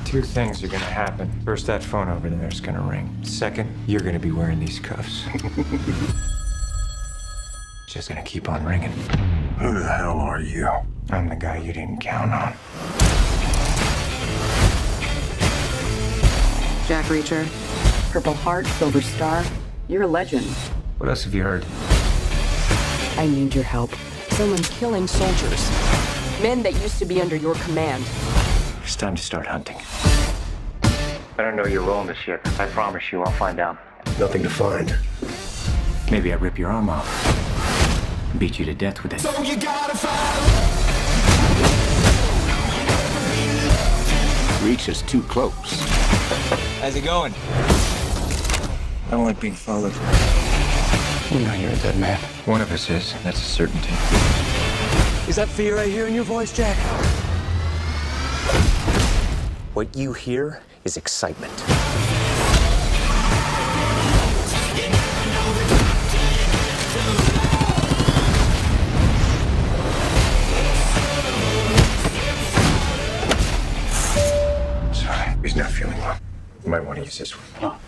Two things are gonna happen. First, that phone over there is gonna ring. Second, you're gonna be wearing these cuffs. Just gonna keep on ringing. Who the hell are you? I'm the guy you didn't count on. Jack Reacher, Purple Heart, Silver Star. You're a legend. What else have you heard? I need your help. Someone's killing soldiers. Men that used to be under your command. It's time to start hunting. I don't know your role in this ship. I promise you I'll find out. Nothing to find. Maybe I rip your arm off. Beat you to death with it. So you gotta find. Reach is too close. How's it going? I don't like being followed. You know you're a dead man. One of us is. That's a certainty. Is that fear I hear in your voice, Jack? What you hear is excitement. Sorry, he's not feeling well. You might want to use this one.